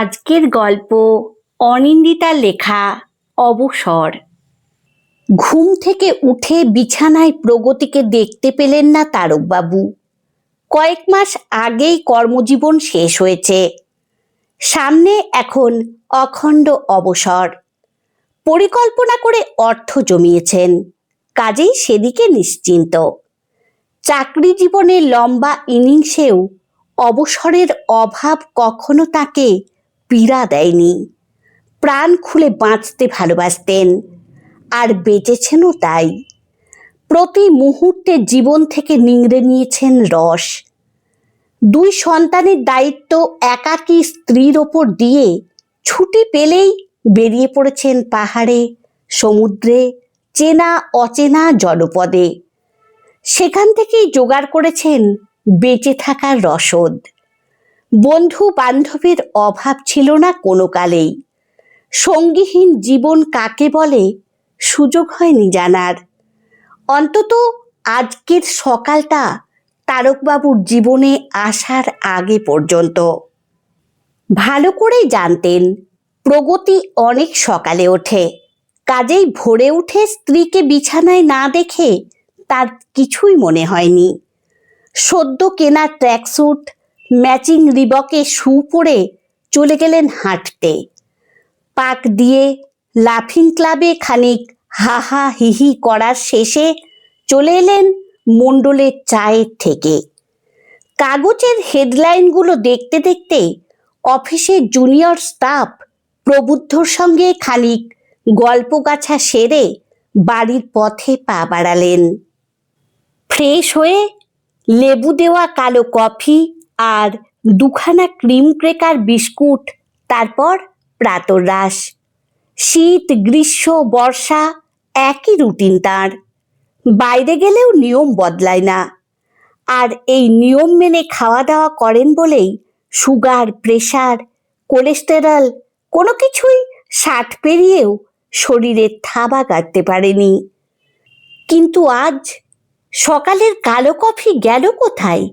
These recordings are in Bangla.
আজকের গল্প অনিন্দিতার লেখা অবসর। ঘুম থেকে উঠে বিছানায় প্রগতিকে দেখতে পেলেন না তারকবাবু। কয়েক মাস আগেই কর্মজীবন শেষ হয়েছে, সামনে এখন অখণ্ড অবসর। পরিকল্পনা করে অর্থ জমিয়েছেন, কাজেই সেদিকে নিশ্চিন্ত। চাকরি জীবনের লম্বা ইনিংসেও অবসরের অভাব কখনো তাকে পীড়া দেয়নি। প্রাণ খুলে বাঁচতে ভালোবাসতেন, আর বেঁচেছেনও তাই। প্রতি মুহূর্তে জীবন থেকে নিংড়ে নিয়েছেন রস। 2 সন্তানের দায়িত্ব একাকী স্ত্রীর ওপর দিয়ে ছুটি পেলেই বেরিয়ে পড়েছেন পাহাড়ে, সমুদ্রে, চেনা অচেনা জনপদে। সেখান থেকেই জোগাড় করেছেন বেঁচে থাকার রসদ। বন্ধু বান্ধবের অভাব ছিল না কোনো কালেই। সঙ্গীহীন জীবন কাকে বলে সুযোগ হয়নি জানার। অন্তত আজকের সকালটা তারকবাবুর জীবনে আসার আগে পর্যন্ত। ভালো করেই জানতেন প্রগতি অনেক সকালে ওঠে, কাজেই ভোরে উঠে স্ত্রীকে বিছানায় না দেখে তার কিছুই মনে হয়নি। সদ্য কেনা ট্র্যাকস্যুট, ম্যাচিং রিবকে শু পরে চলে গেলেন হাঁটতে। পাক দিয়ে লাফিং ক্লাবে খানিক হাহা হিহি করার শেষে চলে এলেন মণ্ডলের চায়ের থেকে। কাগজের হেডলাইনগুলো দেখতে দেখতে অফিসের জুনিয়র স্টাফ প্রবুদ্ধর সঙ্গে খানিক গল্পগাছা সেরে বাড়ির পথে পা বাড়ালেন। ফ্রেশ হয়ে লেবু দেওয়া কালো কফি আর 2খানা ক্রিম ক্রেকার বিস্কুট, তারপর প্রাতরাশ। শীত, গ্রীষ্ম, বর্ষা একই রুটিন তার। বাইরে গেলেও নিয়ম বদলায় না, আর এই নিয়ম মেনে খাওয়া দাওয়া করেন বলেই সুগার, প্রেশার, কোলেস্টেরল কোনো কিছুই 60 পেরিয়েও শরীরে থাবা গাড়তে পারেনি। কিন্তু আজ সকালের কালো কফি গেল কোথায়?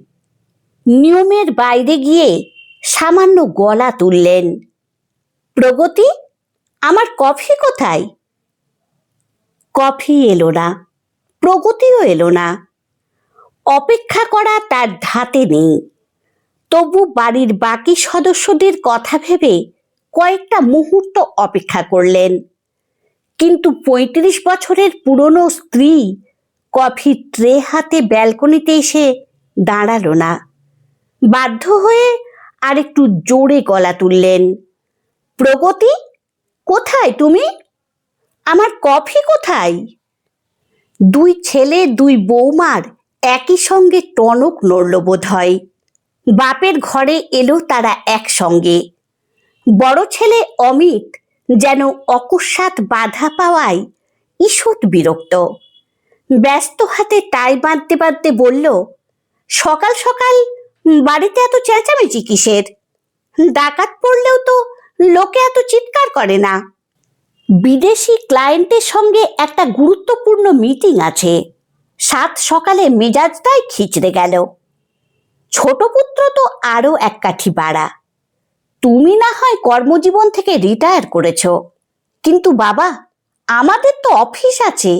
নিয়মের বাইরে গিয়ে সামান্য গলা তুললেন। প্রগতি, আমার কফি কোথায়? কফি এলো না, প্রগতিও এলো না। অপেক্ষা করা তার ধাতে নেই। তবু বাড়ির বাকি সদস্যদের কথা ভেবে কয়েকটা মুহূর্ত অপেক্ষা করলেন। কিন্তু 35 বছরের পুরনো স্ত্রী কফি ট্রে হাতে ব্যালকনিতে এসে দাঁড়ালো না। বাধ্য হয়ে আরেকটু জোরে গলা তুললেন। প্রগতি, কোথায় তুমি? আমার কফি কোথায়? 2 ছেলে 2 বৌমার একই সঙ্গে টনক নড়ল বোধ হয়। বাপের ঘরে এলো তারা একসঙ্গে। বড় ছেলে অমিত যেন অকস্মাৎ বাধা পাওয়ায় ঈষৎ বিরক্ত। ব্যস্ত হাতে টাই বাঁধতে বাঁধতে বলল, সকাল সকাল বাড়িতে এত চেঁচামেচি কিসের? ডাকাত পড়লেও তো লোকে এত চিৎকার করে না। বিদেশি ক্লায়েন্টের সঙ্গে একটা গুরুত্বপূর্ণ মিটিং আছে। 7 সকালে মেজাজটাই খিচড়ে গেল। ছোট পুত্র তো আরও এক কাঠি বাড়া। তুমি না হয় কর্মজীবন থেকে রিটায়ার করেছ, কিন্তু বাবা, আমাদের তো অফিস আছে।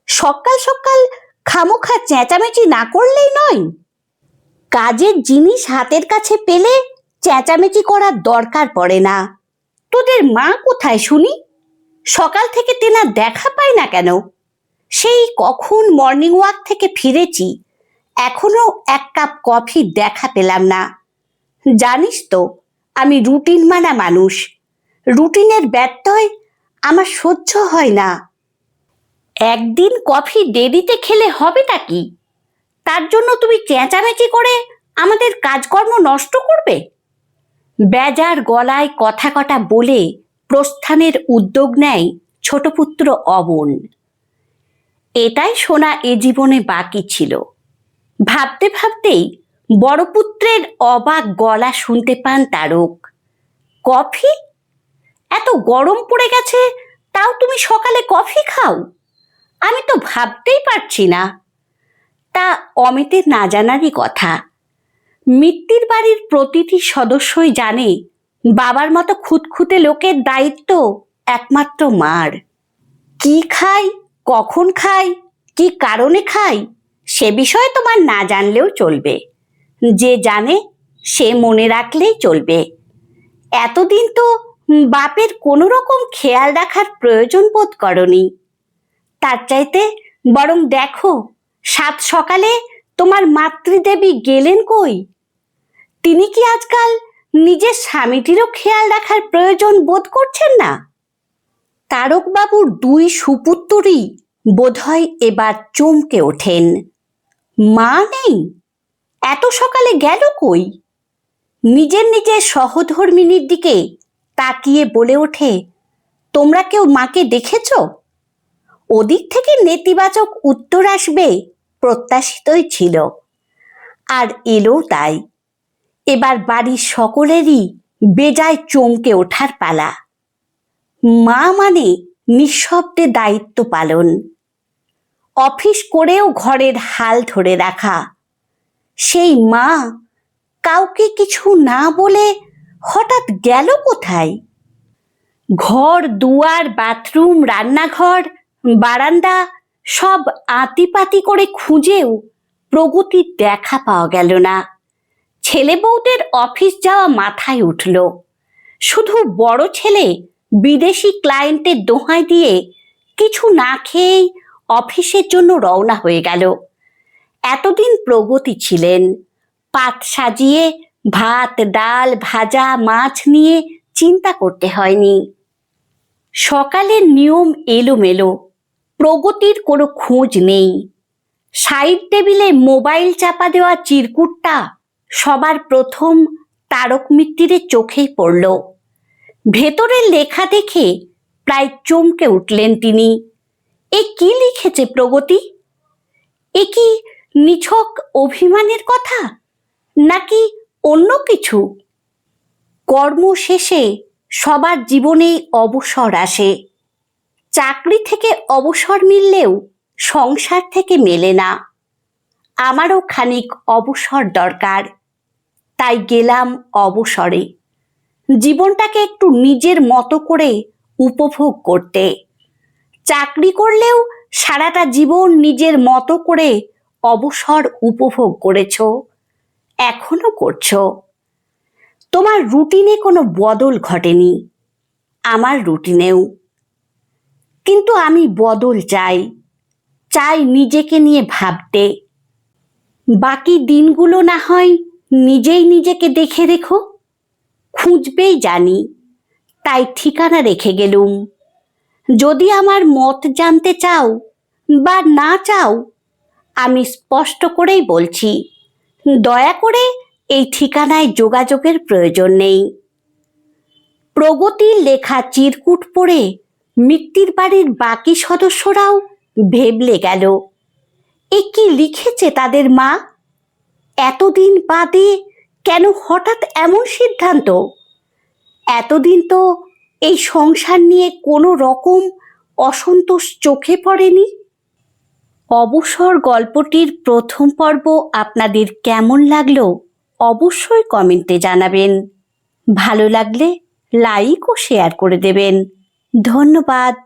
সকাল সকাল খামোখা চেঁচামেচি না করলেই নয়। কাজের জিনিস হাতের কাছে পেলে চেঁচামেচি করার দরকার পড়ে না। তোদের মা কোথায় শুনি? সকাল থেকে তেনার দেখা পায় না কেন? সেই কখন মর্নিং ওয়াক থেকে ফিরেছি, এখনো 1 কাপ কফি দেখা পেলাম না। জানিস তো আমি রুটিন মানা মানুষ। রুটিনের ব্যত্যয় আমার সহ্য হয় না। একদিন কফি দেরিতে খেলে হবেটা কি? তার জন্য তুমি চেঁচামেচি করে আমাদের কাজকর্ম নষ্ট করবে? বেজার গলায় কথা কটা বলে প্রস্থানের উদ্যোগ নেয় ছোট পুত্র অবন। এটাই শোনা এ জীবনে বাকি ছিল। ভাবতে ভাবতেই বড় পুত্রের অবাক গলা শুনতে পান তারক। কফি? এত গরম পড়ে গেছে, তাও তুমি সকালে কফি খাও? আমি তো ভাবতেই পারছি না। তা অমিতের না জানারই কথা। মিত্তির বাড়ির প্রতিটি সদস্যই জানে বাবার মতো খুঁতখুঁতে লোকের দায়িত্ব একমাত্র মার। কি খাই, কখন খাই, কি কারণে খাই, সে বিষয়ে তোমার না জানলেও চলবে। যে জানে সে মনে রাখলেই চলবে। এতদিন তো বাপের কোনো রকম খেয়াল রাখার প্রয়োজন বোধ করনি। তার চাইতে বরং দেখো, সাত সকালে তোমার মাতৃদেবী গেলেন কই? তিনি কি আজকাল নিজের স্বামীটিরও খেয়াল রাখার প্রয়োজন বোধ করছেন না? তারকবাবুর দুই সুপুত্রই বোধহয় এবার চমকে ওঠেন। মা নেই? এত সকালে গেল কই? নিজের সহধর্মিনীর দিকে তাকিয়ে বলে ওঠে, তোমরা কেউ মাকে দেখেছ? ওদিক থেকে নেতিবাচক উত্তর আসবে প্রত্যাশিতই ছিল, আর এলো তাই। এবার বাড়ির সকলেরই বেজায় চমকে ওঠার পালা। মা মানে নিঃশব্দে দায়িত্ব পালন, অফিস করেও ঘরের হাল ধরে রাখা। সেই মা কাউকে কিছু না বলে হঠাৎ গেল কোথায়? ঘর দুয়ার, বাথরুম, রান্নাঘর, বারান্দা সব আঁতিপাতি করে খুঁজেও প্রগতির দেখা পাওয়া গেল না। ছেলে বউদের অফিস যাওয়া মাথায় উঠল। শুধু বড় ছেলে বিদেশি ক্লায়েন্টের দোহাই দিয়ে কিছু না খেয়েই অফিসের জন্য রওনা হয়ে গেল। এতদিন প্রগতি ছিলেন, পাত সাজিয়ে ভাত, ডাল, ভাজা, মাছ নিয়ে চিন্তা করতে হয়নি। সকালের নিয়ম এলোমেলো, প্রগতির কোনো খোঁজ নেই। সাইড টেবিলে মোবাইল চাপা দেওয়া চিরকুটটা সবার প্রথম তারক মিত্তিরের চোখেই পড়ল। ভেতরের লেখা দেখে প্রায় চমকে উঠলেন তিনি। এ কি লিখেছে প্রগতি? এ কি নিছক অভিমানের কথা, নাকি অন্য কিছু? কর্ম শেষে সবার জীবনেই অবসর আসে। চাকরি থেকে অবসর মিললেও সংসার থেকে মেলে না। আমারও খানিক অবসর দরকার, তাই গেলাম অবসরে। জীবনটাকে একটু নিজের মতো করে উপভোগ করতে। চাকরি করলেও সারাটা জীবন নিজের মতো করে অবসর উপভোগ করেছ, এখনো করছো। তোমার রুটিনে কোনো বদল ঘটেনি, আমার রুটিনেও। কিন্তু আমি বদল চাই, চাই নিজেকে নিয়ে ভাবতে। বাকি দিনগুলো না হয় নিজেই নিজেকে দেখে রেখো। খুঁজবেই জানি, তাই ঠিকানা রেখে গেলুম। যদি আমার মত জানতে চাও বা না চাও, আমি স্পষ্ট করেই বলছি, দয়া করে এই ঠিকানায় যোগাযোগের প্রয়োজন নেই। প্রগতির লেখা চিরকুট পড়ে মিত্তির বাড়ির বাকি সদস্যরাও ভেবলে গেল, এ কি লিখেছে তাদের মা? এতদিন বাদে কেন হঠাৎ এমন সিদ্ধান্ত? এতদিন তো এই সংসার নিয়ে কোনো রকম অসন্তোষ চোখে পড়েনি। অবসর গল্পটির প্রথম পর্ব আপনাদের কেমন লাগলো অবশ্যই কমেন্টে জানাবেন। ভালো লাগলে লাইক ও শেয়ার করে দেবেন। ধন্যবাদ।